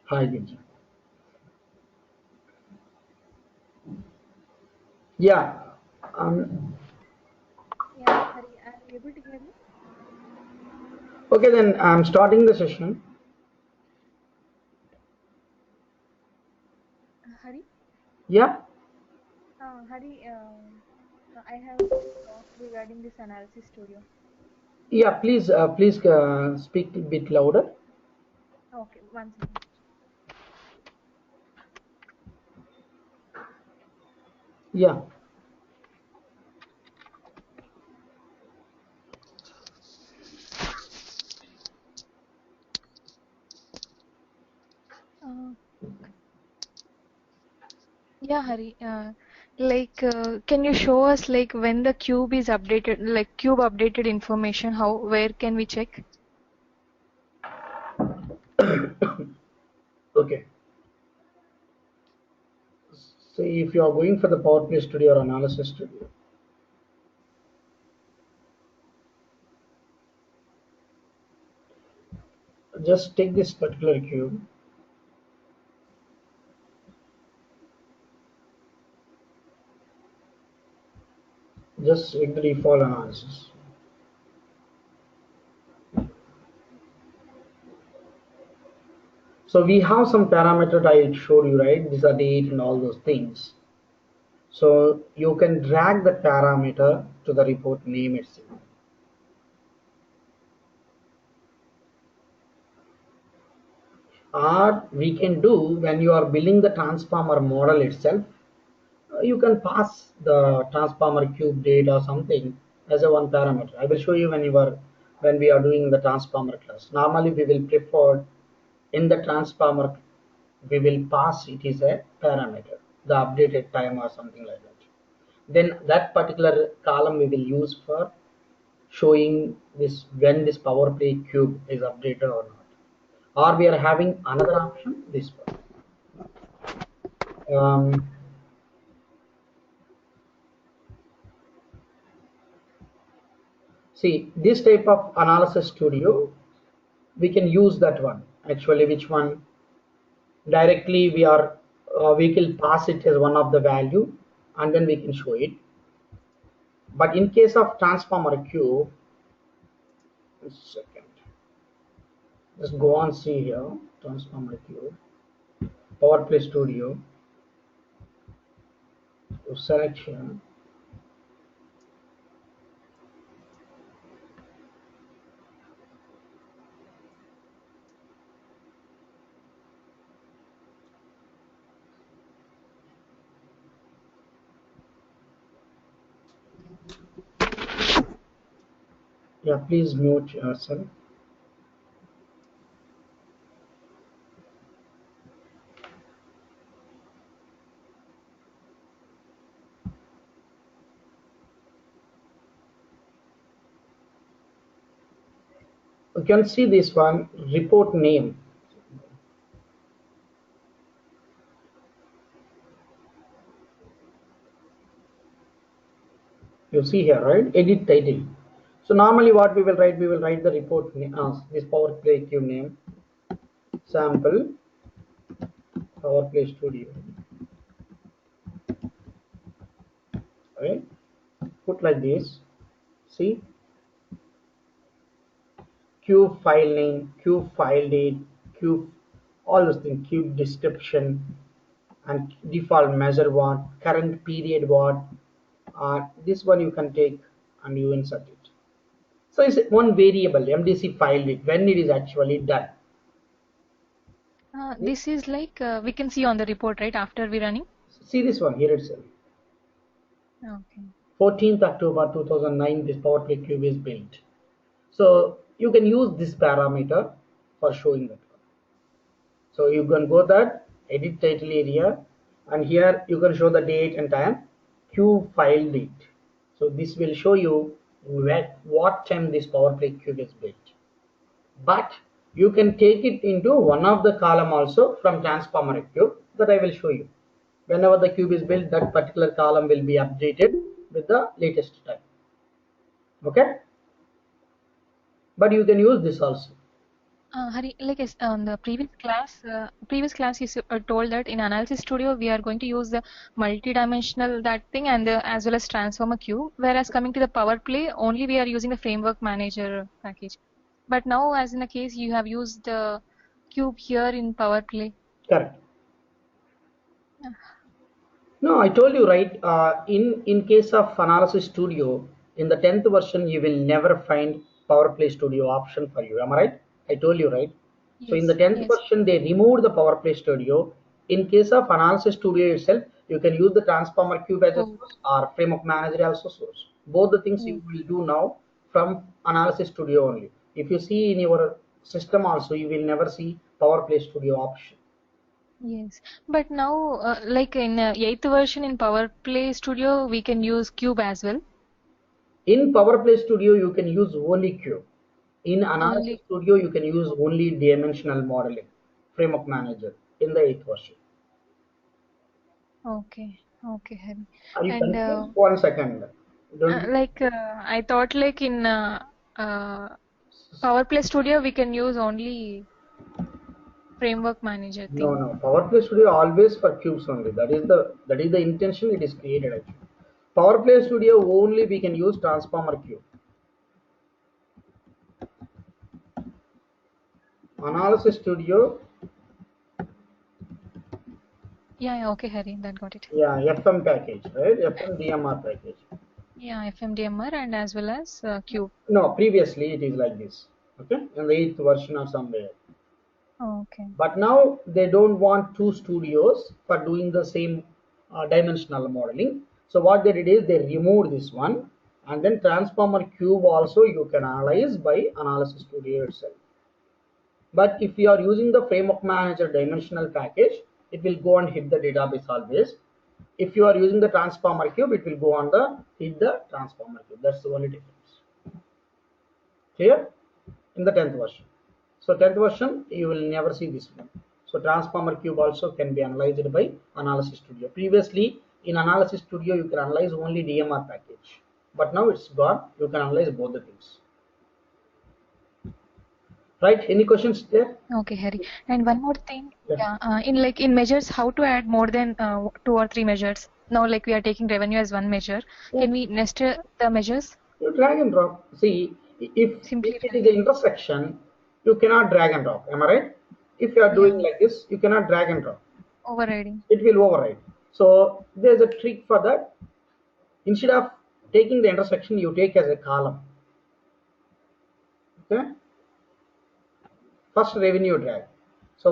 Hi, Ginja. Yeah. Um, Yeah, Hari, are you able to hear me? okay, then I'm starting the session. Hari, Yeah. Hari, I have a talk regarding this analysis studio. Yeah. Please speak a bit louder. Okay, one second. Yeah. Uh, yeah, Hari, can you show us like when the cube is updated, like cube updated information? Where can we check? Okay. See, if you are going for the Power Play Studio or Analysis Studio, just take this particular cube. Just take the default analysis. So we have some parameter I showed you, right? These are date and all those things. So you can drag the parameter to the report name itself. Or we can do when you are building the transformer model itself, you can pass the transformer cube date or something as a one parameter. I will show you when we are doing the transformer class. Normally we will prefer in the transformer we will pass it is a parameter, the updated time or something like that. Then that particular column we will use for showing this when this power play cube is updated or not. Or we are having another option, this one. Um, See, this type of analysis studio, we can use that one. Actually, which one? Directly we can pass it as one of the value and then we can show it. But in case of transformer cube, just a second, just go on see here, transformer cube, Power Play Studio, selection. Yeah, please mute yourself. You can see this one, report name. You see here, right? Edit title. So normally what we will write the report name, this Power Play Cube name, sample Power Play Studio, right? Put like this. See, cube file name, cube file date, cube, all those things, cube description, and default measure what, current period what. This one you can take and you insert it. So it's one variable MDC file date when it is actually done. This is we can see on the report, right, after we running? See this one here itself. Okay. 14th October 2009, this Power Play Cube is built. So you can use this parameter for showing that. So you can go that edit title area, and here you can show the date and time, cube file date. So this will show you what time this Power Play Cube is built. But you can take it into one of the column also from transformer cube that I will show you. Whenever the cube is built, that particular column will be updated with the latest time. Okay, but you can use this also. Hari, like on the previous class you told that in Analysis Studio we are going to use the multi-dimensional that thing and as well as Transformer Cube. Whereas coming to the Power Play, only we are using the Framework Manager package. But now, as in the case, you have used the cube here in Power Play. Correct. No, I told you right. In case of Analysis Studio, in the 10th version, you will never find Power Play Studio option for you. Am I right? I told you right. So in the Yes, 10th yes. version, they removed the Power Play Studio. In case of Analysis Studio itself, you can use the Transformer Cube as a Oh, source or Framework Manager also source. Both the things oh, you will do now from Analysis Studio only. If you see in your system also, you will never see Power Play Studio option. yes. But now, like in 8th version in Power Play Studio, we can use cube as well. In Power Play Studio, you can use only Cube. In Analysis Only. Studio, you can use only dimensional modeling, Framework Manager in the 8th version. Okay, okay, Hari. Are you And confused? 1 second. Don't be, like I thought like in uh, Power Play Studio we can use only framework manager no, thing. no. Power Play Studio always for cubes only. That is the intention it is created actually. Power Play Studio only we can use Transformer Cube. Analysis Studio, Yeah, yeah, okay, Hari, that got it. yeah, FM package, right? FM DMR package. Yeah, FMDMR and as well as Cube. No, previously it is like this. Okay, in the 8th version or somewhere. Okay. But now they don't want two studios for doing the same dimensional modeling. So what they did is they removed this one, and then Transformer Cube also you can analyze by Analysis Studio itself. But if you are using the Framework Manager dimensional package, it will go and hit the database always. If you are using the Transformer Cube, it will go on the hit the Transformer Cube. That's the only difference. Clear? In the 10th version. So 10th version, you will never see this one. So Transformer Cube also can be analyzed by Analysis Studio. Previously, in Analysis Studio, you can analyze only DMR package. But now it's gone. You can analyze both the things. Right? Any questions there? Okay, Hari. And one more thing, Yeah. yeah, in measures, how to add more than 2 or 3 measures? Now, like we are taking revenue as one measure. Yeah. Can we nest the measures? You drag and drop. See, if Simply it is drag an and intersection, you cannot drag and drop. Am I right? If you are doing yeah, like this, you cannot drag and drop. overriding. It will override. So there's a trick for that. Instead of taking the intersection, you take as a column. Okay. First revenue drag. So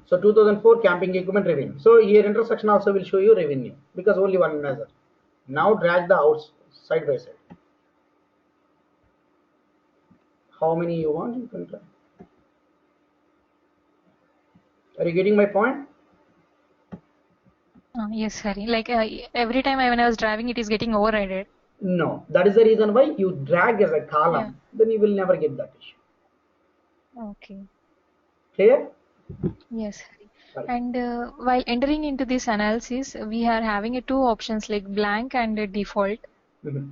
2004 camping equipment revenue. So here intersection also will show you revenue because only one measure. Now drag the outs side by side. How many you want you can drag. Are you getting my point? Yes, Hari. Like every time when I was driving, it is getting overridden. No. That is the reason why you drag as a Yeah. column. Then you will never get that issue. Okay. Clear? Yes, Hari. Right. And while entering into this analysis, we are having two options like blank and default. Mhm.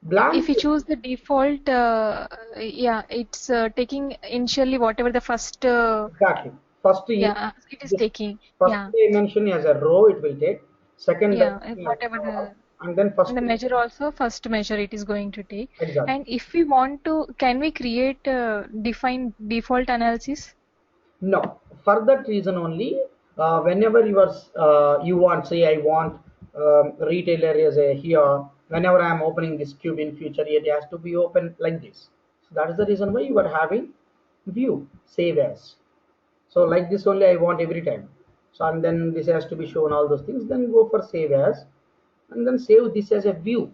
If Blank, you choose the default, yeah, it's taking initially whatever the first, exactly. First, yeah, it is this taking, first yeah, dimension as a row it will take. Second yeah, dimension as whatever a column, the and then first and the dimension. measure also first measure it is going to take. Exactly. And if we want to, can we create define default analysis? No, for that reason only, whenever you want, say I want retailer as a here, whenever I am opening this cube in future, it has to be open like this. So that is the reason why you are having view save as. So like this only I want every time. So and then this has to be shown all those things. Then go for save as, and then save this as a view.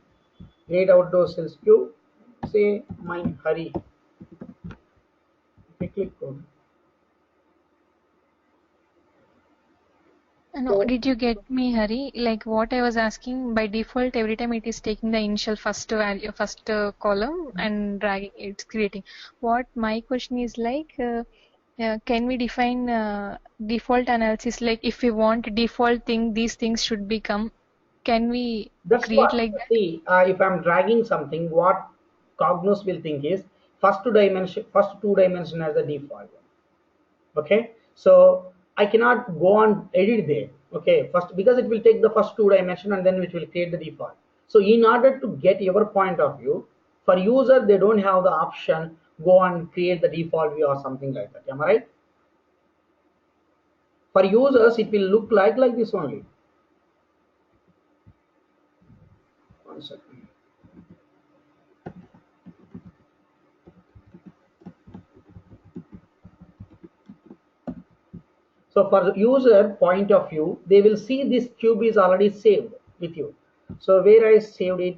Great outdoor sales view. Say my hurry. Okay, click on. No, So did you get me, Hari? Like what I was asking, by default, every time it is taking the initial first value, first column and dragging, it's creating. What my question is like, can we define default analysis? Like if we want default thing, these things should become. Can we that's create what. like that? See, if I'm dragging something, what Cognos will think is first two dimension as the default. Okay, so I cannot go on edit there. Okay, first because it will take the first two dimension and then it will create the default. So in order to get your point of view, for user they don't have the option go and create the default view or something like that. Am I right? For users it will look like this only. One second. So for the user point of view, they will see this cube is already saved with you. So where I saved it,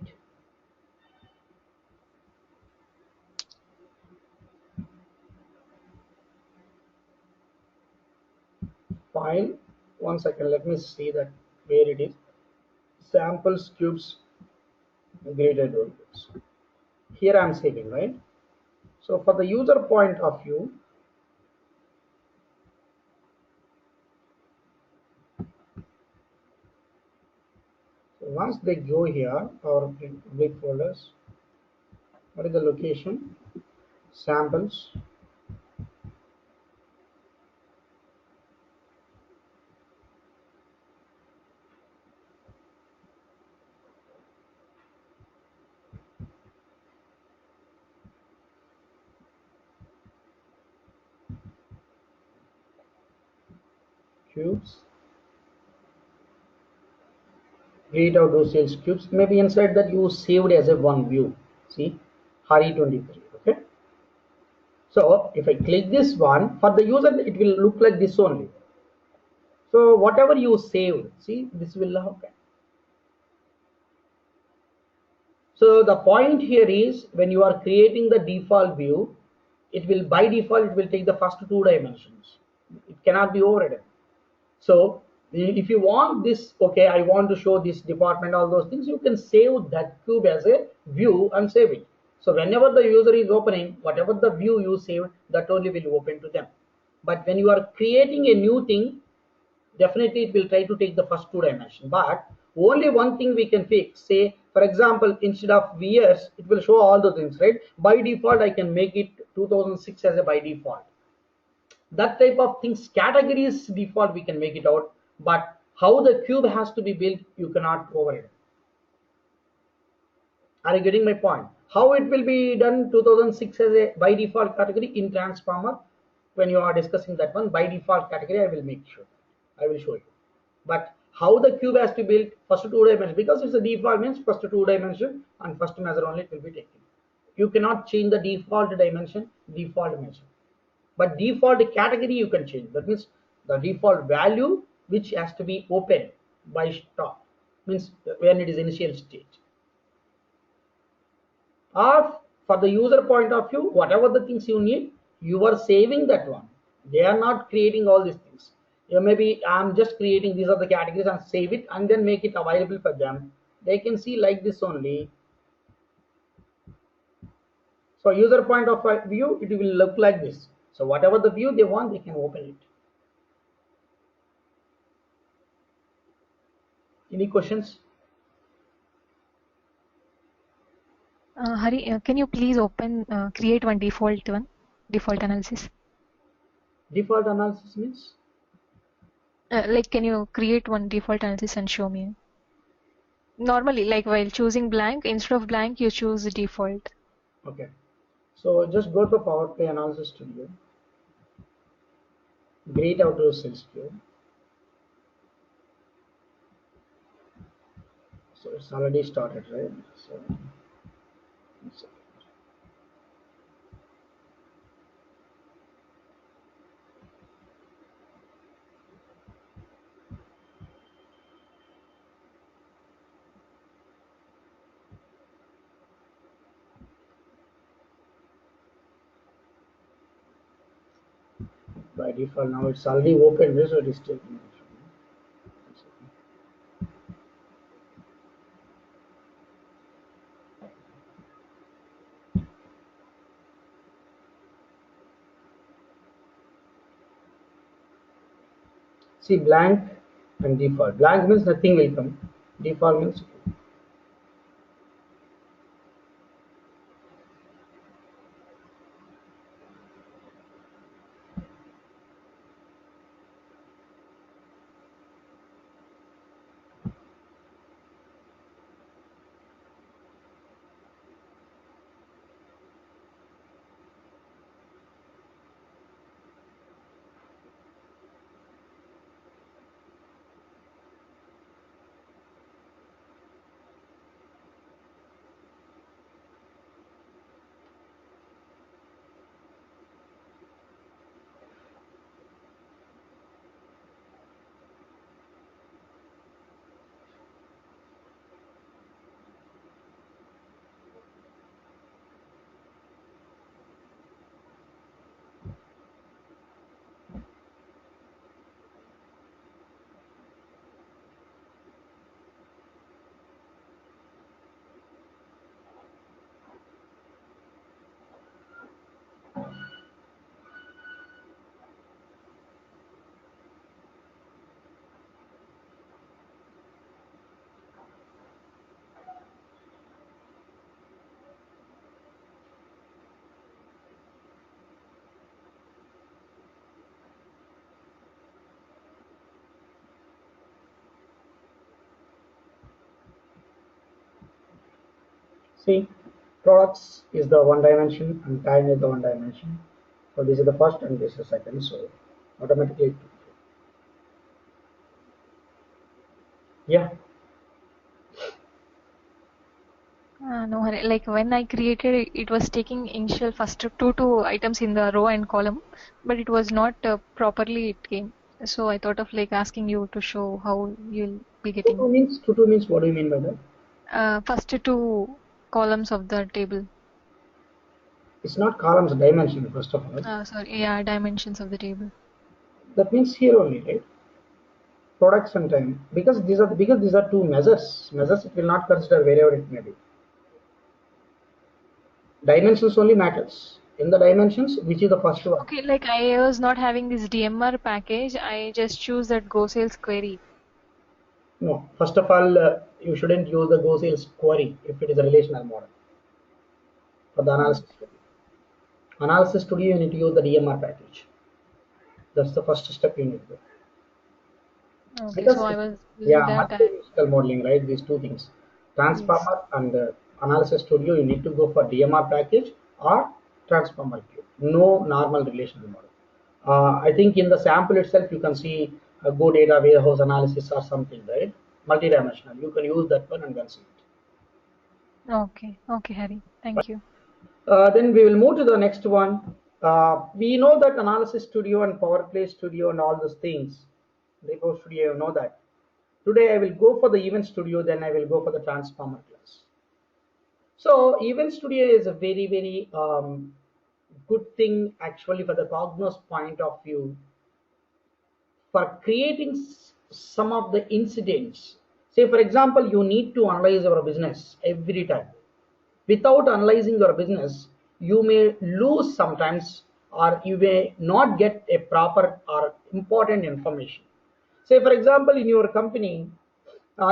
file, one second, let me see that where it is. Samples cubes graded values. Here I am saving, right? So for the user point of view, so once they go here or in big folders, what is the location? Samples, cubes, create out those sales cubes. Maybe inside that you saved as a one view. See, Hari23. Okay. So if I click this one, for the user, it will look like this only. So whatever you saved, see, this will happen. So the point here is when you are creating the default view, it will by default, it will take the first two dimensions. It cannot be overridden. So if you want this, okay, I want to show this department, all those things, you can save that cube as a view and save it. So whenever the user is opening, whatever the view you saved, that only will open to them. But when you are creating a new thing, definitely it will try to take the first two dimension. But only one thing we can fix, say, for example, instead of years, it will show all the things, right? By default, I can make it 2006 as a by default. That type of things, categories default, we can make it out. But how the cube has to be built, you cannot override. Are you getting my point? How it will be done 2006 as a by default category in transformer? When you are discussing that one by default category, I will make sure. I will show you. But how the cube has to build first two dimensions, because it's a default means first two dimension and first measure only it will be taken. You cannot change the default dimension, default measure. But default category you can change. That means the default value which has to be open by stop means when it is initial stage. Or for the user point of view, whatever the things you need, you are saving that one. They are not creating all these things. You know, maybe I'm just creating these are the categories and save it and then make it available for them. They can see like this only. So user point of view, it will look like this. So whatever the view they want, they can open it. Any questions? Hari, can you please create one default analysis? Default analysis means? Like, can you create one default analysis and show me? Normally, like while choosing blank, instead of blank, you choose default. Okay. So just go to Power Play Analysis Studio. Create out those sales cube. So it's already started, right? So by default now it's already open, so it is taking. See blank and default. Blank means nothing will come. Default means See, products is the one dimension and time is the one dimension. So this is the first and this is the second. So automatically, yeah. No, like when I created it, it was taking initial first two items in the row and column, but it was not properly it came. So I thought of like asking you to show how you'll be getting Two means what do you mean by that? first two columns of the table. It's not columns dimension first of all. Sorry, yeah, dimensions of the table. That means here only, right? Products and time, because these are two measures. Measures it will not consider wherever it may be. Dimensions only matters. In the dimensions, which is the first one? Okay, like I was not having this DMR package. I just choose that Go Sales query. No. First of all, you shouldn't use the Go Sales query if it is a relational model for the analysis. Analysis Studio, you need to use the DMR package. That's the first step you need to do. Okay, Because so I was using that. multi-dimensional modeling, right? These two things, Transformer Yes. and Analysis Studio, you need to go for DMR package or Transformer Cube. No normal relational model. I think in the sample itself, you can see a Go data warehouse analysis or something, right? Multi-dimensional. You can use that one and then see it. Okay, okay, Harry. Thank you. Then we will move to the next one. We know that Analysis Studio and Power Play Studio and all those things. Report Studio, you know that. Today I will go for the Event Studio, then I will go for the Transformer class. So Event Studio is a very, very good thing actually for the Cognos point of view for creating some of the incidents. Say for example, you need to analyze your business every time. Without analyzing your business, you may lose sometimes or you may not get a proper or important information. Say for example, in your company,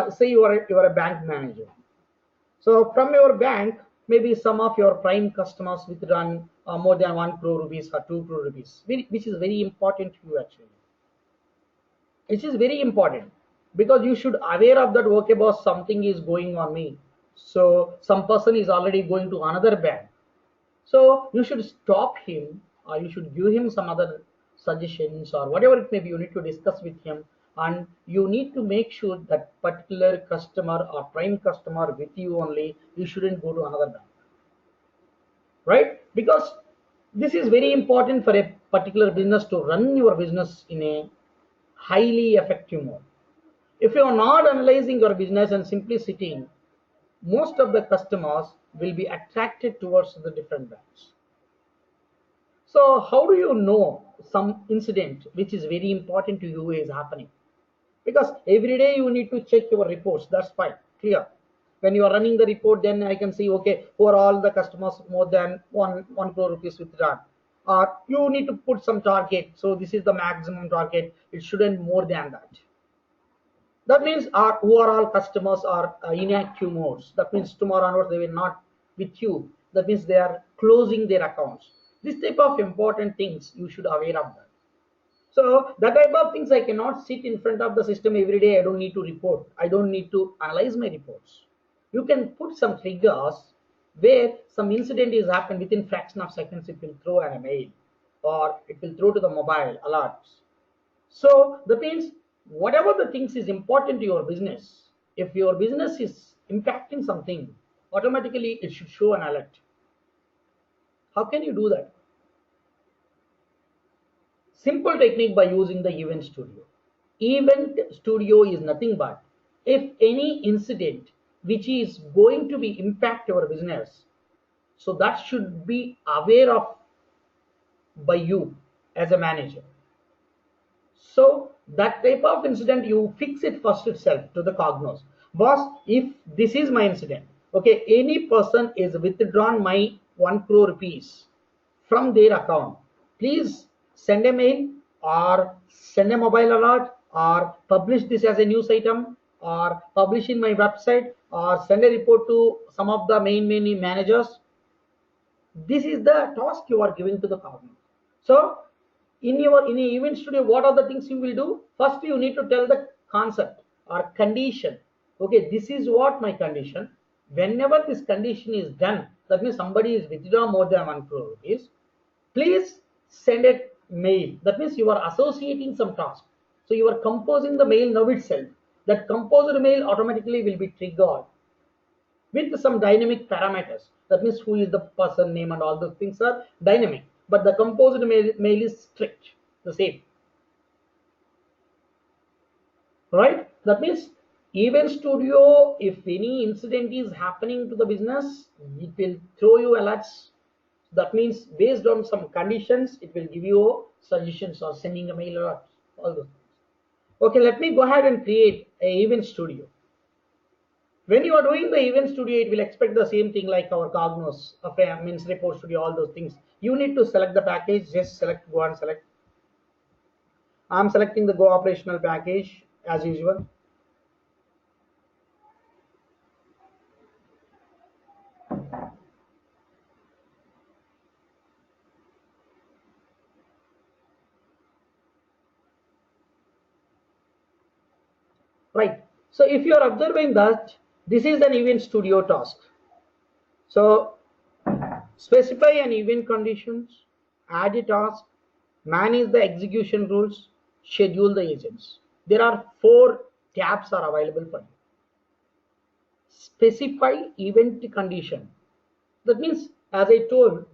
say you are a bank manager. So from your bank, maybe some of your prime customers withdrawn more than 1 crore rupees or 2 crore rupees, which is very important to you actually. It is very important because you should aware of that. Okay, boss, something is going on me. So some person is already going to another bank. So you should stop him or you should give him some other suggestions or whatever it may be. You need to discuss with him and you need to make sure that particular customer or prime customer with you only. You shouldn't go to another bank, right? Because this is very important for a particular business to run your business in a highly effective mode. If you are not analyzing your business and simply sitting, most of the customers will be attracted towards the different brands. So how do you know some incident which is very important to you is happening? Because every day you need to check your reports. That's fine, clear. When you are running the report, then I can see, okay, for all the customers more than one crore rupees withdrawn. Or you need to put some target. So this is the maximum target. It shouldn't more than that. That means our overall customers are inactive modes. That means tomorrow onwards they will not with you. That means they are closing their accounts. This type of important things you should aware of that. So that type of things I cannot sit in front of the system every day. I don't need to report. I don't need to analyze my reports. You can put some triggers where some incident is happened within fraction of seconds. It will throw an email or it will throw to the mobile alerts. So that means whatever the things is important to your business, if your business is impacting something, automatically it should show an alert. How can you do that? Simple technique by using the Event Studio. Event Studio is nothing but if any incident which is going to be impact your business, so that should be aware of by you as a manager. So that type of incident, you fix it first itself to the Cognos. Boss, if this is my incident, okay, any person is withdrawn my 1 crore rupees from their account, please send a mail or send a mobile alert or publish this as a news item or publish in my website or send a report to some of the main managers. This is the task you are giving to the Cognos. So in a Event Studio, what are the things you will do? First, you need to tell the concept or condition. Okay, this is what my condition. whenever this condition is done, that means somebody is withdraw more than 1 crore rupees, please send a mail. That means you are associating some task. So you are composing the mail now itself. That composed mail automatically will be triggered with some dynamic parameters. That means who is the person name and all those things are dynamic. But the composed mail is strict, the same. Right? That means Event Studio, if any incident is happening to the business, it will throw you alerts. That means based on some conditions, it will give you suggestions or sending a mail or all those things. Okay, let me go ahead and create a Event Studio. When you are doing the Event Studio, it will expect the same thing like our Cognos, means Report Studio, all those things. You need to select the package, just select, go and select. I'm selecting the Go Operational package as usual. Right. So if you are observing that this is an Event Studio task. So specify an event conditions, add a task, manage the execution rules, schedule the agents. There are 4 tabs are available for you. Specify event condition. That means, as I told,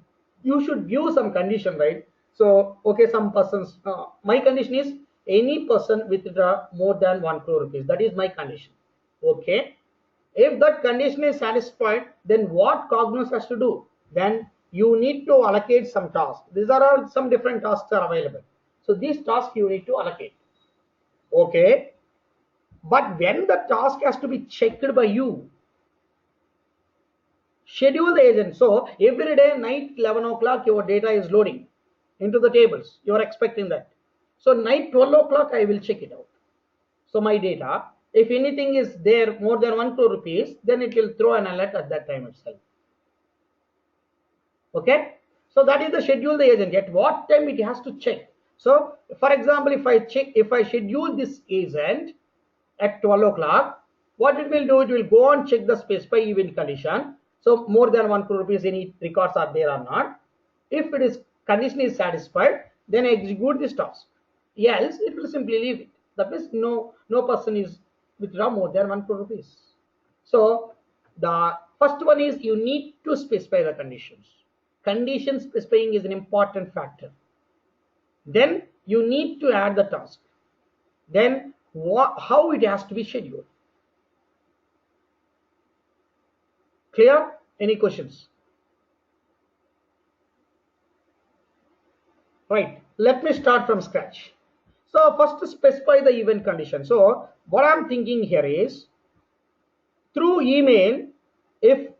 you should give some condition, right? So, okay, some persons, my condition is any person withdraw more than 1 crore rupees. That is my condition. Okay. If that condition is satisfied, then what Cognos has to do? Then you need to allocate some tasks. These are all some different tasks are available. So these tasks you need to allocate. Okay. But when the task has to be checked by you, schedule the agent. So every day night 11 o'clock your data is loading into the tables. You are expecting that. So night 12 o'clock I will check it out. So my data, if anything is there more than 1 crore rupees, then it will throw an alert at that time itself. Okay. So that is the schedule the agent. At what time it has to check. So for example, if I schedule this agent at 12 o'clock, what it will do, it will go and check the specify event condition. So more than 1 crore rupees, any records are there or not. If it is condition is satisfied, then I execute this task. Else it will simply leave it. That means no person is withdraw more than 1 crore rupees. So the first one is you need to specify the conditions. Condition specifying is an important factor. Then you need to add the task. Then how it has to be scheduled. Clear? Any questions? Right. Let me start from scratch. So first to specify the event condition. So what I'm thinking here is through email, if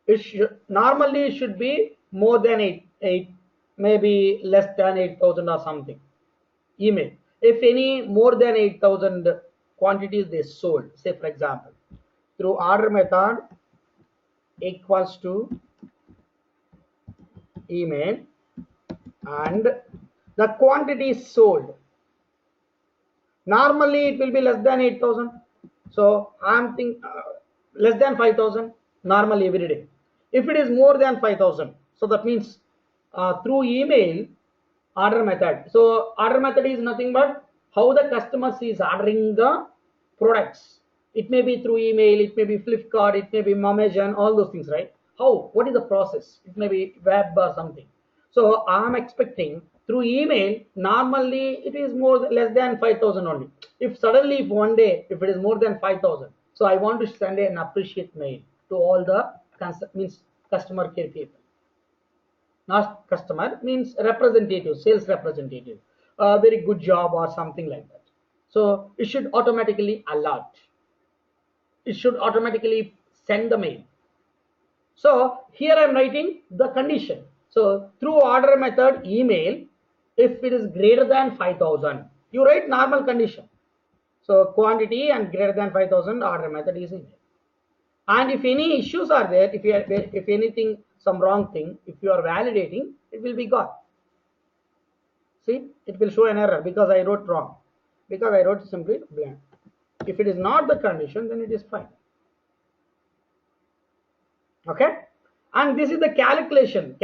it normally it should be more than 8, maybe less than 8,000 or something. Email. If any more than 8,000 quantities they sold, say for example, through order method equals to email and the quantity is sold. Normally it will be less than 8,000. So I'm thinking less than 5,000 normally every day. If it is more than 5,000, so that means through email order method. So order method is nothing but how the customer is ordering the products. It may be through email, it may be Flipkart, it may be Amazon, all those things, right? How? What is the process? It may be web or something. So I'm expecting through email, normally it is less than 5,000 only. If suddenly if one day, if it is more than 5,000, so I want to send an appreciate mail to all the customer care people. Not customer, means representative, sales representative, a very good job or something like that. So it should automatically alert. It should automatically send the mail. So here I'm writing the condition. So through order method email, if it is greater than 5,000, you write normal condition. So quantity and greater than 5,000 order method is email. And if any issues are there, if anything, some wrong thing, if you are validating, it will be gone. See, it will show an error because I wrote wrong. Because I wrote simply blank. If it is not the condition, then it is fine. Okay, and this is the calculation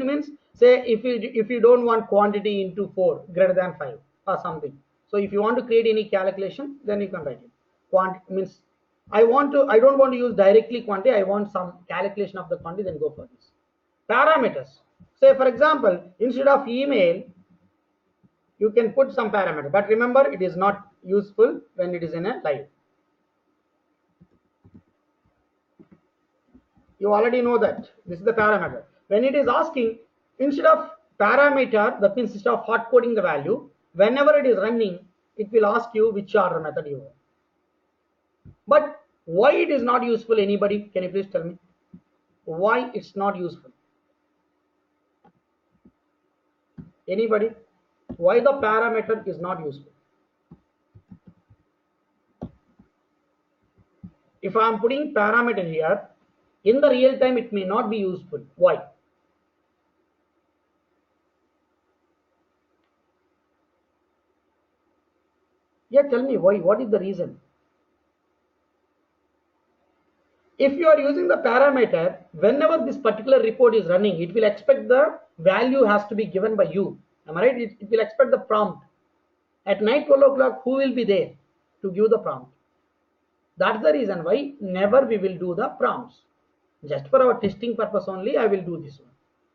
means, say if you don't want quantity into 4 greater than 5 or something, so if you want to create any calculation, then you can write it. Quant means I don't want to use directly quantity, I want some calculation of the quantity, then go for this. Parameters, say for example, instead of email you can put some parameter, but remember it is not useful when it is in a live. You already know that this is the parameter. When it is asking, instead of parameter, that means instead of hard coding the value, whenever it is running, it will ask you which order method you want. But why it is not useful? Anybody, can you please tell me why it's not useful? Anybody, why the parameter is not useful? If I am putting parameter here, in the real time it may not be useful. Why? Yeah, tell me why. What is the reason? If you are using the parameter, whenever this particular report is running, it will expect the value has to be given by you. Am I right? It will expect the prompt. At night 12 o'clock, who will be there to give the prompt? That's the reason why never we will do the prompts. Just for our testing purpose only, I will do this one.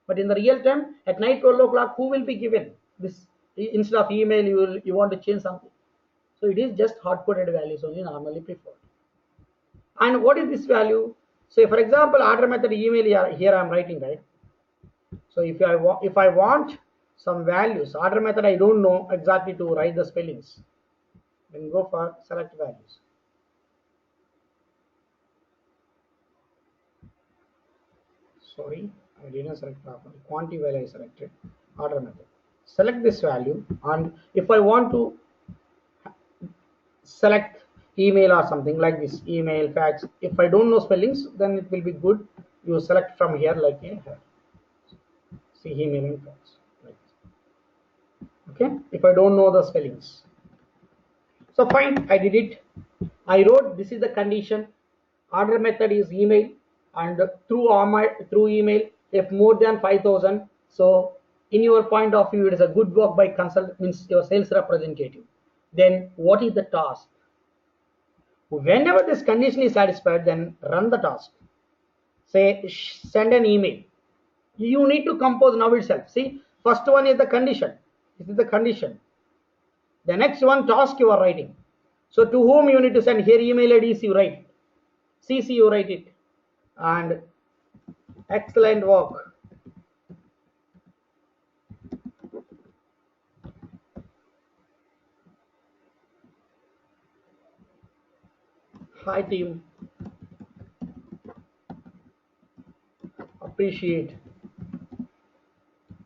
But in the real time, at night 12 o'clock, who will be given this? Instead of email, you want to change something. So it is just hard coded values only normally preferred. And what is this value? Say for example, order method email here I am writing, right? So if I want some values, order method I don't know exactly to write the spellings, then go for select values. Sorry, I didn't select properly. Quantity value I selected. Order method. Select this value, and if I want to select email or something like this, email, fax, if I don't know spellings, then it will be good. You select from here like here. See email and fax. Like this. Okay, if I don't know the spellings. So fine, I did it. I wrote this is the condition. Order method is email, and through email if more than 5,000. So in your point of view, it is a good work by consult means your sales representative. Then what is the task? Whenever this condition is satisfied, then run the task. Say send an email. You need to compose now itself. See, first one is the condition. This is the condition. The next one task you are writing. So to whom you need to send, here email IDs you write. CC you write it. And excellent work. Hi team. Appreciate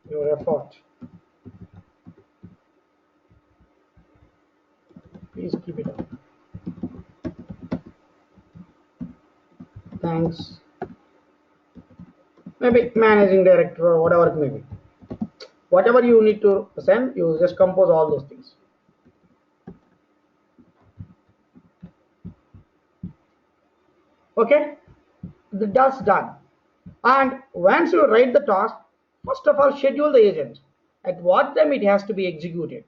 your effort. Please keep it up. Thanks. Maybe managing director or whatever it may be. Whatever you need to send, you just compose all those things. Okay, the task done. And once you write the task, first of all schedule the agent. At what time it has to be executed?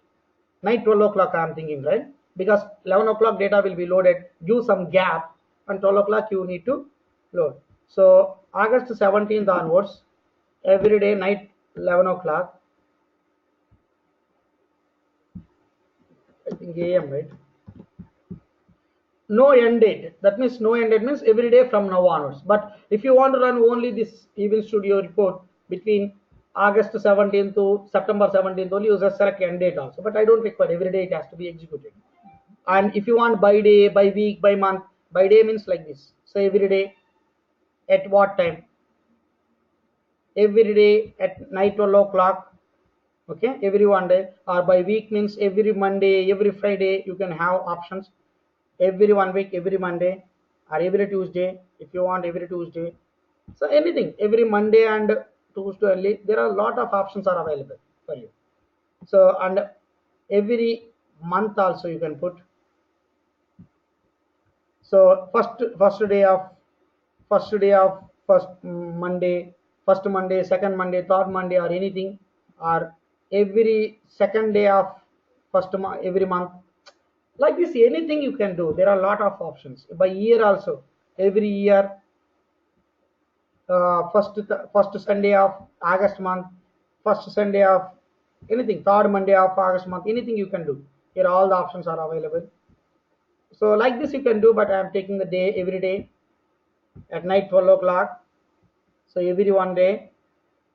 Night 12 o'clock I am thinking, right? Because 11 o'clock data will be loaded. Give some gap, and 12 o'clock you need to load. So August 17th onwards, every day night 11 o'clock. I think AM, right? No end date. That means no end date means every day from now onwards. But if you want to run only this Event Studio report between August 17th to September 17th, only you just select end date also. But I don't require every day it has to be executed. And if you want by day, by week, by month, by day means like this. So every day at what time? Every day at night 12 o'clock. Okay, every one day, or by week means every Monday, every Friday. You can have options. Every 1 week, every Monday, or every Tuesday, if you want every Tuesday. So anything, every Monday and Tuesday only. There are a lot of options are available for you. So and every month also you can put. So first day of first Monday, second Monday, third Monday, or anything, or every second day of every month. Like this, anything you can do. There are a lot of options. By year also, every year, first Sunday of August month, first Sunday of anything, third Monday of August month, anything you can do. Here all the options are available. So like this you can do, but I am taking the day every day at night 12 o'clock. So every one day.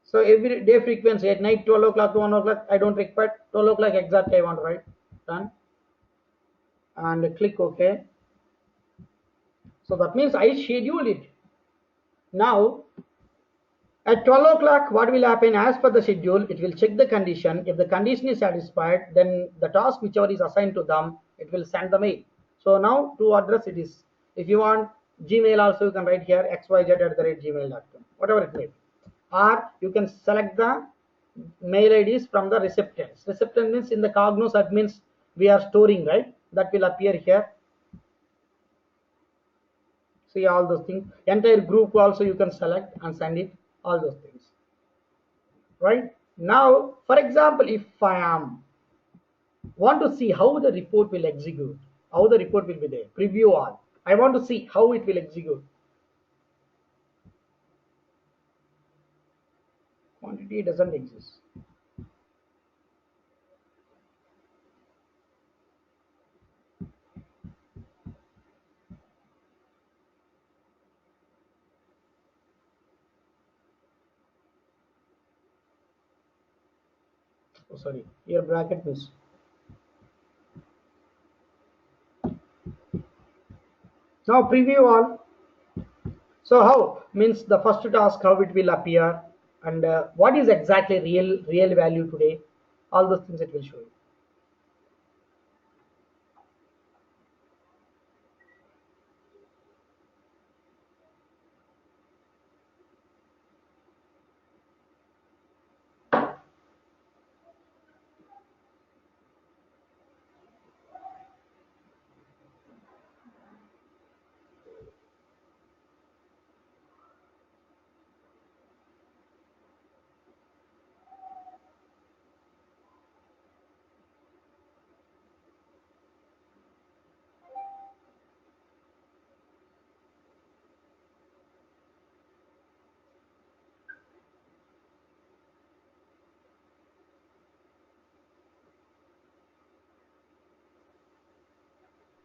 So every day frequency at night 12 o'clock to 1 o'clock. I don't require 12 o'clock exact I want to write. Done. And click OK. So that means I schedule it. Now at 12 o'clock, what will happen? As per the schedule, it will check the condition. If the condition is satisfied, then the task whichever is assigned to them, it will send the mail. So now to address it is, if you want Gmail also, you can write here xyz@gmail.com, whatever it may be. Or you can select the mail IDs from the receptance. Receptance means in the Cognos admins we are storing, right? That will appear here. See all those things. Entire group also you can select and send it. All those things. Right now, for example, if I want to see how the report will execute, how the report will be there, preview all. I want to see how it will execute. Quantity doesn't exist. Oh, sorry, your bracket miss. Now preview all. So how means the first task, how it will appear, and what is exactly real value today. All those things it will show you.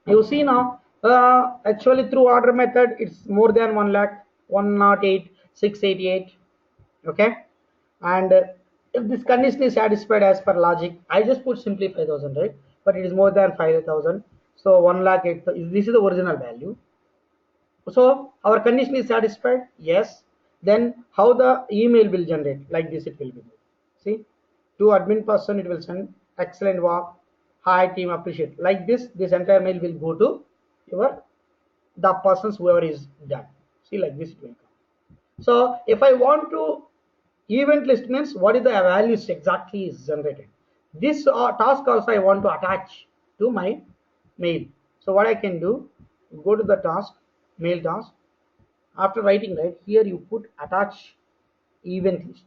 You see now, actually through order method, it's more than 1 lakh, 108,688. Okay, and if this condition is satisfied as per logic, I just put simply 5,000, right? But it is more than 5,000. So 1 lakh 8. This is the original value. So our condition is satisfied. Yes. Then how the email will generate? Like this, it will be. See, to admin person, it will send excellent work. Hi team, appreciate. Like this entire mail will go to the persons whoever is done. See, like this it will come. So if I want to event list means what is the values exactly is generated. This task also I want to attach to my mail. So what I can do, go to the task, mail task. After writing right here, you put attach event list.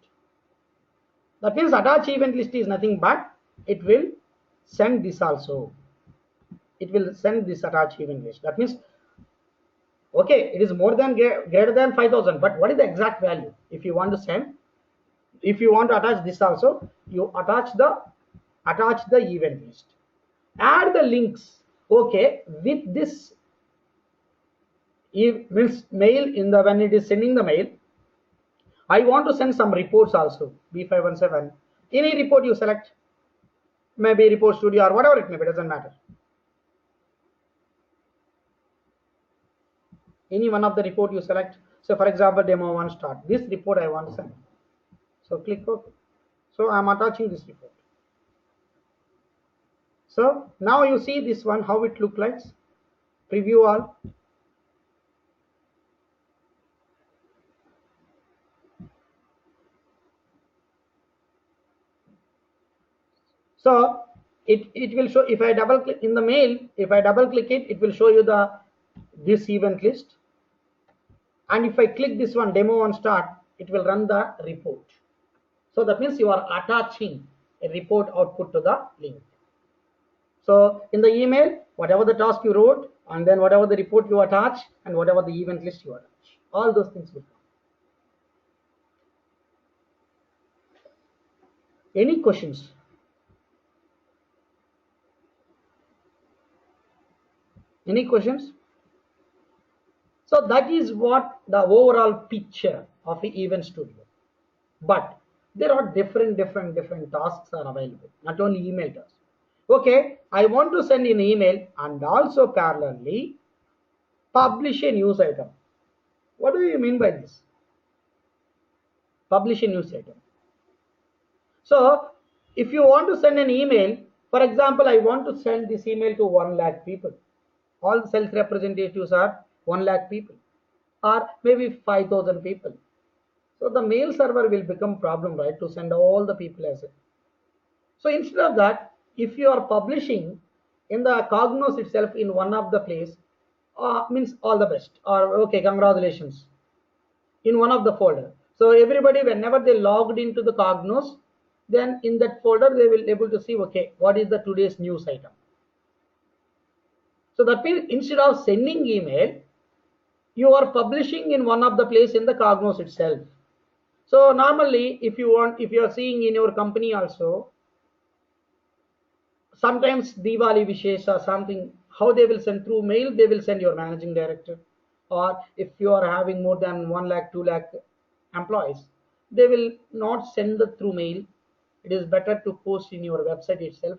That means attach event list is nothing but it will send this also. It will send this attach event list. That means okay, it is more than greater than 5,000. But what is the exact value? If you want to send, if you want to attach this also, you attach the event list. Add the links. Okay, with this means mail in the when it is sending the mail, I want to send some reports also. B517. Any report you select, maybe Report Studio or whatever it may be, doesn't matter. Any one of the report you select. So for example, demo 1 start. This report I want to send. So click OK. So I am attaching this report. So now you see this one, how it look like. Preview all. So it will show, if I double click in the mail, if I double click it, it will show you this event list. And if I click this one, demo on start, it will run the report. So that means you are attaching a report output to the link. So in the email, whatever the task you wrote, and then whatever the report you attach, and whatever the event list you attach, all those things will come. Any questions? Any questions? So that is what the overall picture of the Event Studio. But there are different tasks are available, not only email tasks. Okay, I want to send an email and also parallelly publish a news item. What do you mean by this? Publish a news item. So if you want to send an email, for example, I want to send this email to 1 lakh people. All the sales representatives are 1 lakh people, or maybe 5,000 people. So the mail server will become problem, right, to send all the people as it. So instead of that, if you are publishing in the Cognos itself in one of the place, means all the best, or okay, congratulations, in one of the folder. So everybody, whenever they logged into the Cognos, then in that folder they will able to see, okay, what is the today's news item. So that means instead of sending email, you are publishing in one of the place in the Cognos itself. So normally, if you are seeing in your company also, sometimes Diwali wishes or something, how they will send through mail, they will send your managing director. Or if you are having more than 1 lakh, 2 lakh employees, they will not send the through mail. It is better to post in your website itself,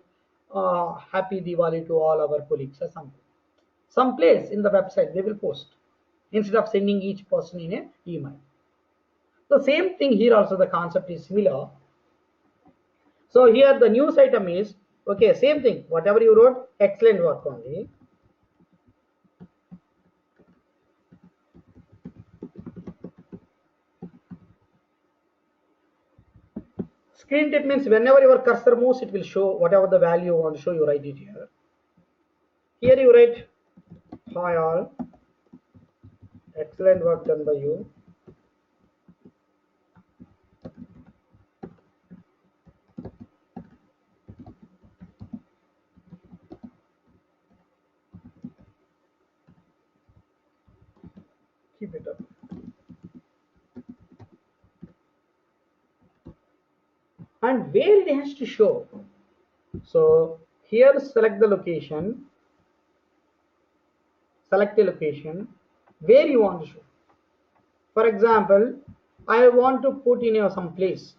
happy Diwali to all our colleagues or something. Some place in the website they will post instead of sending each person in an email. The same thing here also, the concept is similar. So here the news item is, okay, same thing, whatever you wrote, excellent work only. Screen tip means whenever your cursor moves, it will show whatever the value you want to show, you write it here. Here you write, hi all, excellent work done by you. Keep it up. And where it has to show. So here select the location, select a location where you want to show. For example, I want to put in some place.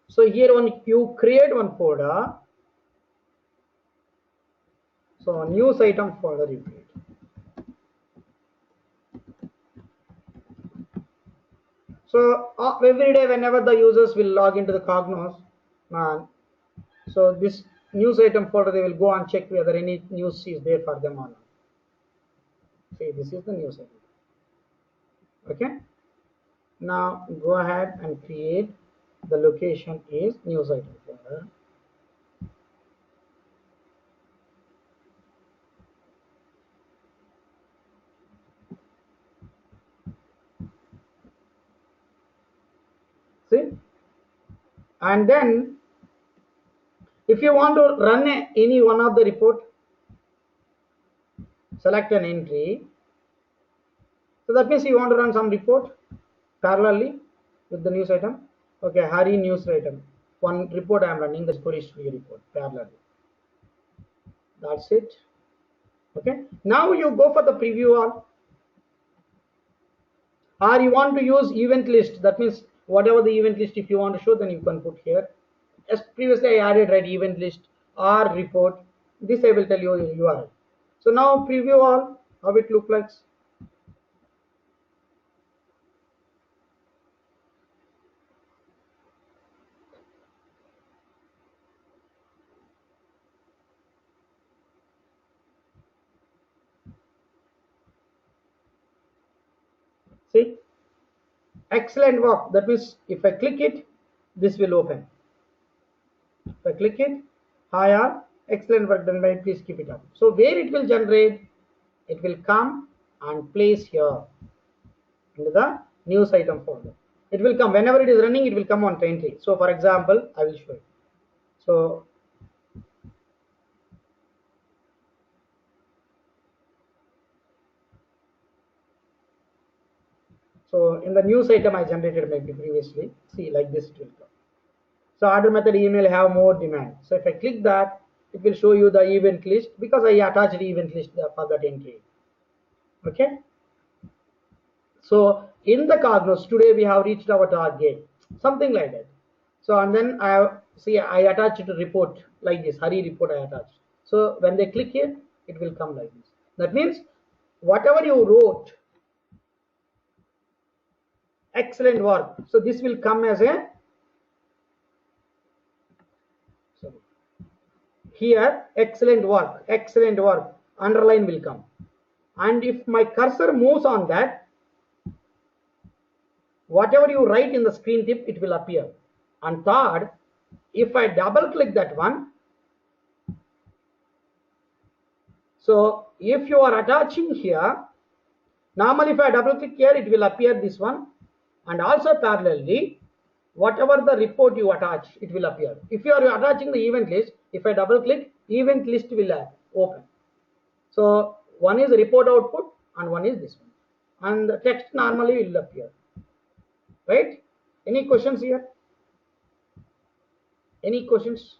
So here you create one folder. So news item folder you create. So every day whenever the users will log into the Cognos, so this news item folder, they will go and check whether any news is there for them or not. See, this is the news item. Okay. Now go ahead and create the location is news item folder. See, and then if you want to run any one of the report, select an entry. So that means you want to run some report parallelly with the news item. Okay, Hari news item. One report I am running, the Police Studio report parallelly. That's it. Okay. Now you go for the preview all. Or you want to use event list. That means whatever the event list, if you want to show, then you can put here. As previously I added, right, event list or report. This I will tell you URL. So now preview all, how it look like. See, excellent work. That means if I click it, this will open. If I click it, hi all, excellent work done by, please keep it up. So where it will generate, it will come and place here into the news item folder. It will come whenever it is running, it will come on train tree. So for example, I will show you. So in the news item I generated maybe previously, see like this it will come. So order method email have more demand. So if I click that, it will show you the event list because I attached the event list for that entry. Okay. So in the Cognos today we have reached our target, something like that. So and then I attached a report like this, Hari report I attached. So when they click here, it will come like this. That means whatever you wrote, excellent work. So this will come as a here excellent work, underline will come. And if my cursor moves on that, whatever you write in the screen tip, it will appear. And third, if I double click that one, so if you are attaching here, normally if I double click here, it will appear this one. And also parallelly, whatever the report you attach, it will appear. If you are attaching the event list, if I double click, event list will open. So one is report output and one is this one. And the text normally will appear. Right? Any questions here? Any questions?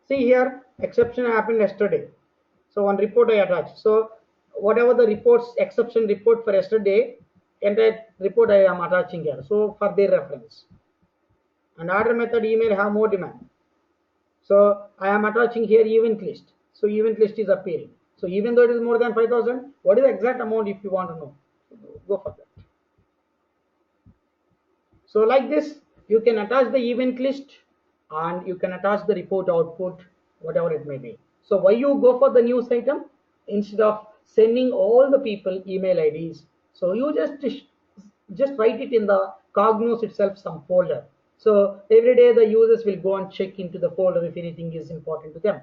See here, exception happened yesterday. So one report I attached. So whatever the reports, exception report for yesterday, entire report I am attaching here. So for their reference. And order method email have more demand. So I am attaching here event list. So event list is appearing. So even though it is more than 5,000, what is the exact amount if you want to know? Go for that. So like this, you can attach the event list and you can attach the report output, whatever it may be. So why you go for the news item instead of sending all the people email IDs? So you just write it in the Cognos itself, some folder. So every day the users will go and check into the folder if anything is important to them.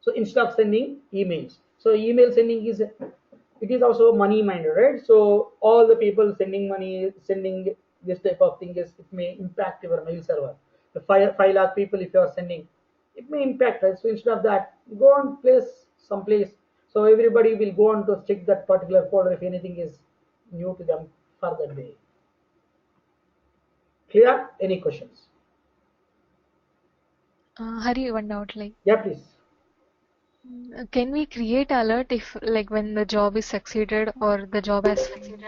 So instead of sending emails, so email sending is, it is also money minded, right? So all the people sending money, sending this type of thing is, it may impact your mail server. The 5 lakh people if you are sending, it may impact, right? So instead of that, go and place someplace. So everybody will go on to check that particular folder if anything is new to them for that day. Clear? Any questions? Hari, one doubt, like, Yeah, please. can we create alert if, like, when the job is succeeded or the job has failed?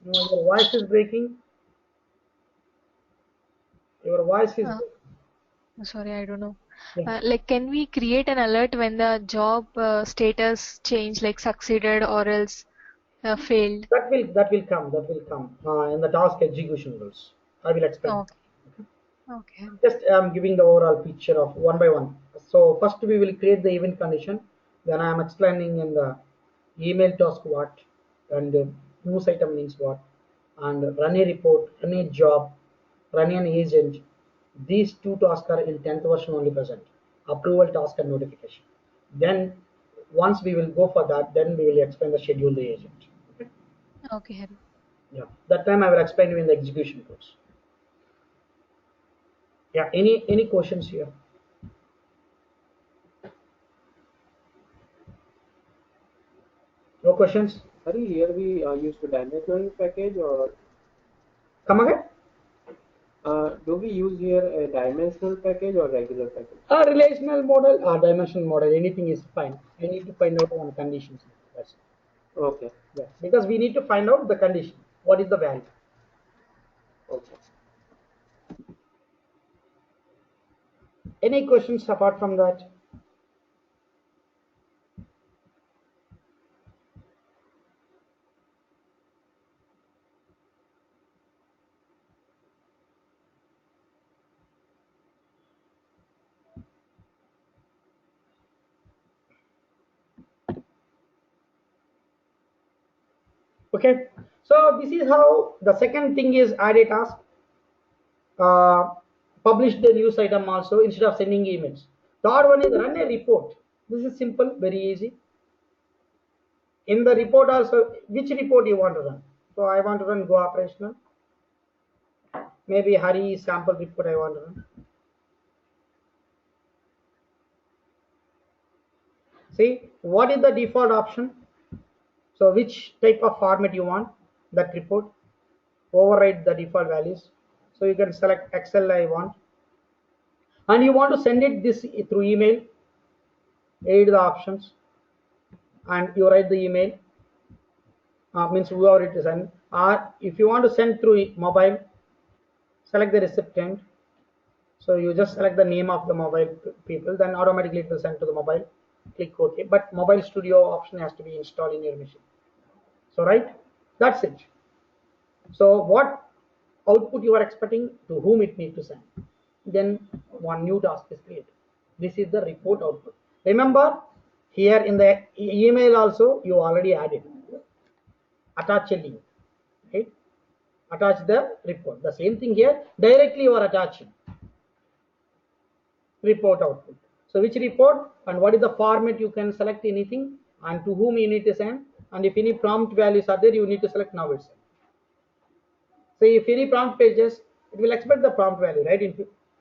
No, your voice is breaking. Your voice is. Sorry, I don't know. Yeah. Like, can we create an alert when the job status change, like succeeded or else failed? That will come in the task execution rules. I will explain. Okay. Okay. Just I'm giving the overall picture of one by one. So first we will create the event condition. Then I am explaining in the email task what, and news item means what, and run a report, run a job, run an agent. These two tasks are in 10th version only present. Approval task and notification. Then once we will go for that, then we will explain the schedule the agent. Okay, Hari. Yeah, that time I will explain you in the execution course. Yeah, any questions here? No questions? Sorry, here we use the dimensional package or Come again? do we use here a dimensional package or regular package? A relational model or dimensional model, anything is fine. I need to find out on conditions. That's it. Okay. Yeah, because we need to find out the condition. What is the value? Okay. Any questions apart from that? Okay, so this is how the second thing is add a task. Publish the news item also instead of sending emails. Third one is run a report. This is simple, very easy. In the report also, which report you want to run? So I want to run Go operational. Maybe Hari sample report I want to run. See, what is the default option? So which type of format you want that report? Override the default values. So you can select Excel I want. And you want to send it this through email. Edit the options. And you write the email. Means whoever it is sent. Or if you want to send through mobile, select the recipient. So you just select the name of the mobile people, then automatically it will send to the mobile. Click OK. But Mobile Studio option has to be installed in your machine. So right, that's it. So what output you are expecting, to whom it needs to send. Then one new task is created. This is the report output. Remember, here in the email also you already added. Attach a link. Right? Attach the report. The same thing here. Directly you are attaching report output. So which report and what is the format, you can select anything, and to whom you need to send, and if any prompt values are there, you need to select now itself. So if any prompt pages, it will expect the prompt value, right,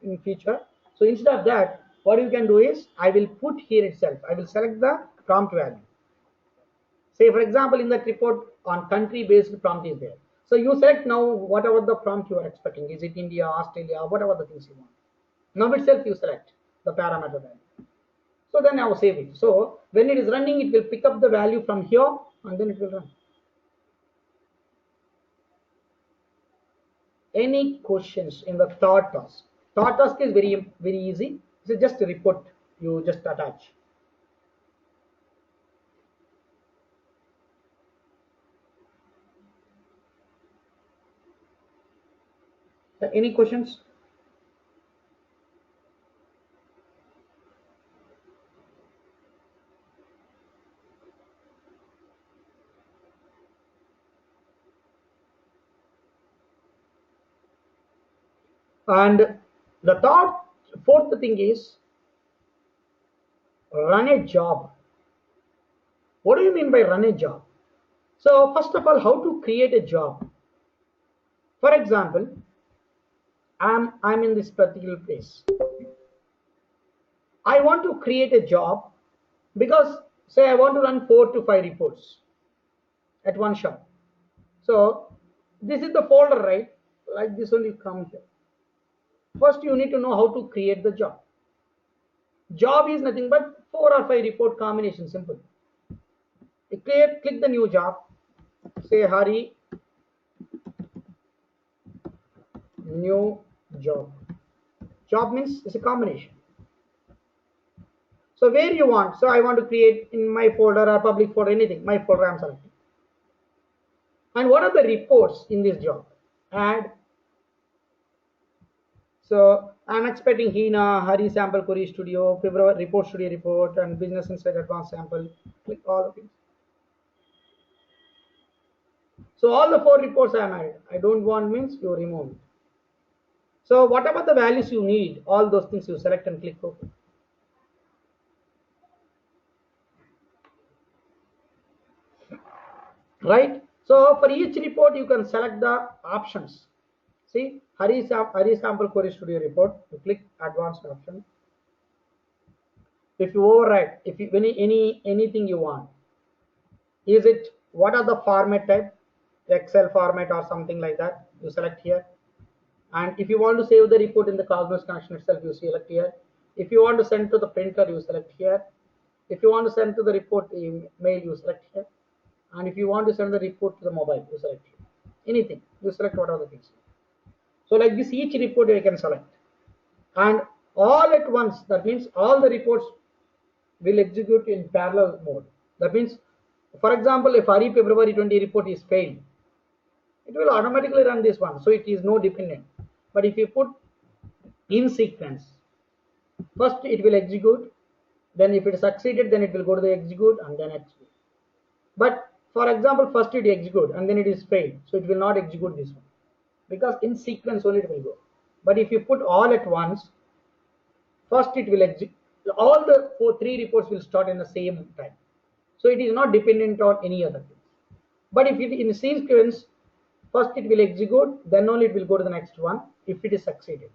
in future. So instead of that, what you can do is, I will put here itself, I will select the prompt value. Say for example, in that report on country based prompt is there. So you select now whatever the prompt you are expecting. Is it India, Australia, whatever the things you want. Now itself you select the parameter value. So then I will save it. So when it is running, it will pick up the value from here and then it will run. Any questions in the third task? Third task is very easy. It's just a report you just attach. Any questions? And the fourth thing is run a job. What do you mean by run a job? So first of all, how to create a job? For example, I'm in this particular place. I want to create a job because say I want to run 4 to 5 reports at one shot. So this is the folder, right? Like this only comes here. First you need to know how to create the job. Job is nothing but 4 or 5 report combination, simple. You click the new job, say Hari new job. Job means it's a combination. So where you want, so I want to create in my folder or public folder, anything, my folder I'm selecting. And what are the reports in this job? Add. So I'm expecting Hina, Hari sample query studio, February report studio report, and business insight advanced sample. Click all of these. So all the 4 reports I am added. I don't want means you remove it. So whatever the values you need, all those things you select and click OK. Right? So for each report you can select the options. See, Hari sample query studio report, you click advanced option. If you override, if you anything you want, is it what are the format type, Excel format or something like that, you select here. And if you want to save the report in the Cosmos connection itself, you select here. If you want to send to the printer, you select here. If you want to send to the report mail, you select here. And if you want to send the report to the mobile, you select here. Anything, you select what are the things. So like this, each report you can select. And all at once, that means all the reports will execute in parallel mode. That means, for example, if Hari February 20 report is failed, it will automatically run this one. So it is no dependent. But if you put in sequence, first it will execute, then if it succeeded, then it will go to the execute and then execute. But for example, first it execute and then it is failed, so it will not execute this one because in sequence only it will go. But if you put all at once, first it will all the three reports will start in the same time. So it is not dependent on any other thing. But if it in sequence, first it will execute, then only it will go to the next one if it is succeeded.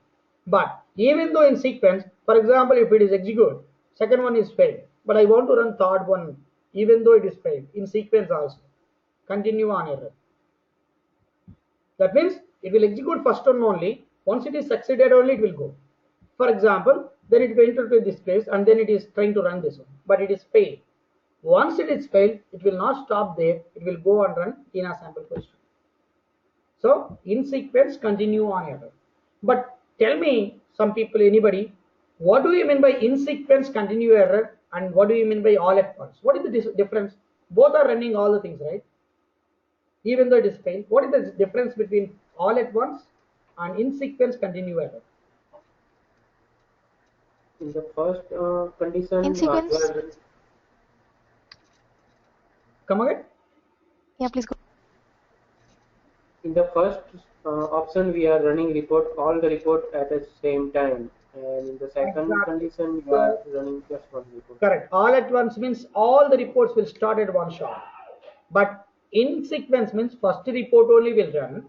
But even though in sequence, for example, if it is executed, second one is failed, but I want to run third one, even though it is failed, in sequence also, continue on error. That means it will execute first one only. Once it is succeeded only, it will go. For example, then it will enter to this place and then it is trying to run this one, but it is failed. Once it is failed, it will not stop there. It will go and run in a sample question. So in sequence, continue on error. But tell me, some people, anybody, what do you mean by in sequence continue error and what do you mean by all at once? What is the difference? Both are running all the things, right? Even though it is failed. What is the difference between all at once and in sequence continue error? In the first condition, In sequence. Come again? Yeah, please go. In the first option, we are running all the report at the same time, and in the second condition, we are running just one report. Correct. All at once means all the reports will start at one shot. But in sequence means first report only will run.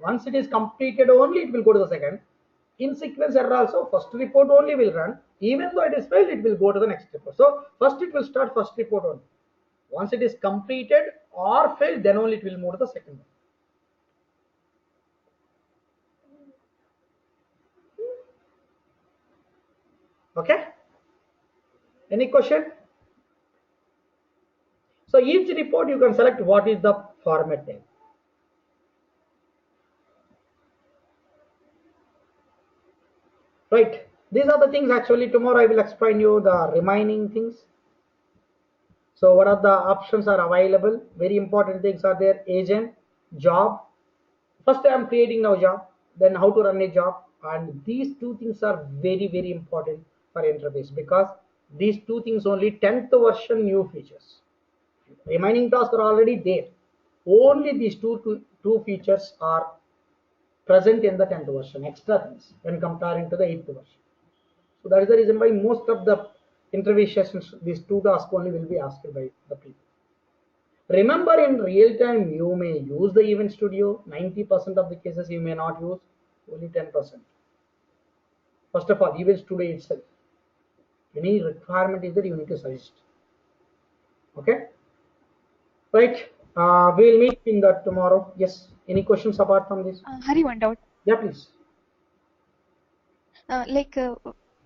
Once it is completed only, it will go to the second. In sequence error also, first report only will run. Even though it is failed, it will go to the next report. So first it will start first report only. Once it is completed or failed, then only it will move to the second one. Okay? Any question? So each report you can select what is the format name. Right. These are the things actually tomorrow I will explain you the remaining things. So what are the options are available? Very important things are there. Agent, job. First I am creating now job, then how to run a job. And these two things are very, very important for interface because these two things only 10th version new features. Remaining tasks are already there. Only these two features are present in the 10th version, extra things when comparing to the 8th version. So that is the reason why most of the interview sessions, these two tasks only will be asked by the people. Remember, in real time, you may use the Event Studio. 90% of the cases you may not use, only 10%. First of all, Event Studio itself. Any requirement is there, you need to suggest. Okay? Right. We'll meet in that tomorrow. Yes. Any questions apart from this? Hari, one doubt. Yeah, please.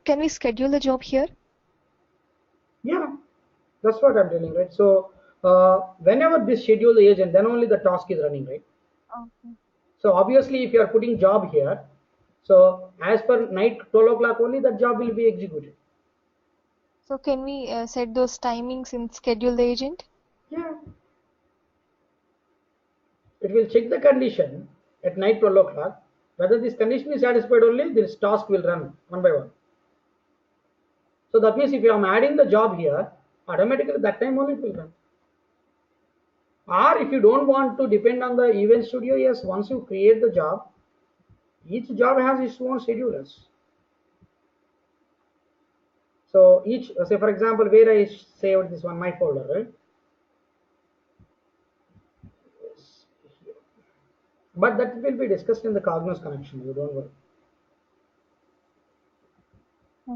Can we schedule the job here? Yeah, that's what I'm telling, right? So whenever this schedule the agent, then only the task is running, right? Okay. So obviously, if you are putting job here, so as per night 12 o'clock only, that job will be executed. So can we set those timings and schedule the agent? Yeah. It will check the condition at night 12 o'clock. Whether this condition is satisfied only, this task will run one by one. So that means if you are adding the job here, automatically that time only it will run. Or if you don't want to depend on the Event Studio, yes, once you create the job, each job has its own schedulers. So each, say for example, where I saved this one, my folder, right? But that will be discussed in the Cognos connection, you don't worry.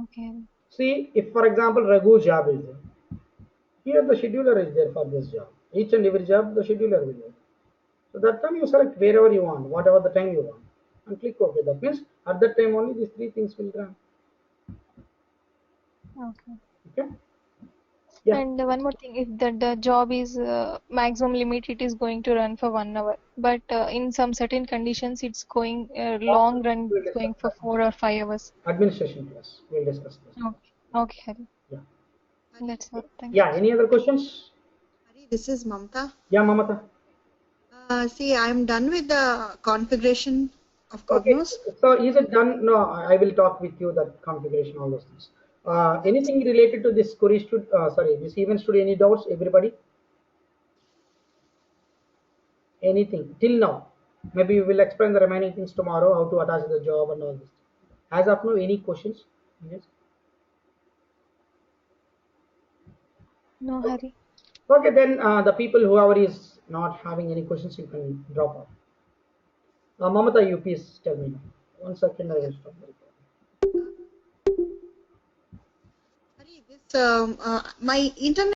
Okay. See, if for example Raghu's job is there, here the scheduler is there for this job. Each and every job, the scheduler will be there. So that time you select wherever you want, whatever the time you want, and click OK. That means at that time only these three things will run. Okay. Okay. Yeah. And one more thing, if the job is maximum limit, it is going to run for 1 hour. But in some certain conditions, it's going long run, it's going for 4 or 5 hours. Administration class, we'll discuss this. Okay. Okay, Hari. Yeah. That's all. Thank Yeah. Any other questions? Hari, this is Mamta. Yeah, Mamata. See, I'm done with the configuration of Cognos. Okay. So is it done? No, I will talk with you that configuration, all those things. Anything related to this query studio? Sorry, this Event Studio? Any doubts, everybody? Anything till now? Maybe we will explain the remaining things tomorrow, how to attach the job and all this. As of now, any questions? Yes. No hurry. Okay, then the people whoever is not having any questions, you can drop off. Mamata, you please tell me. 1 second, I will stop the recording. Sorry, this my internet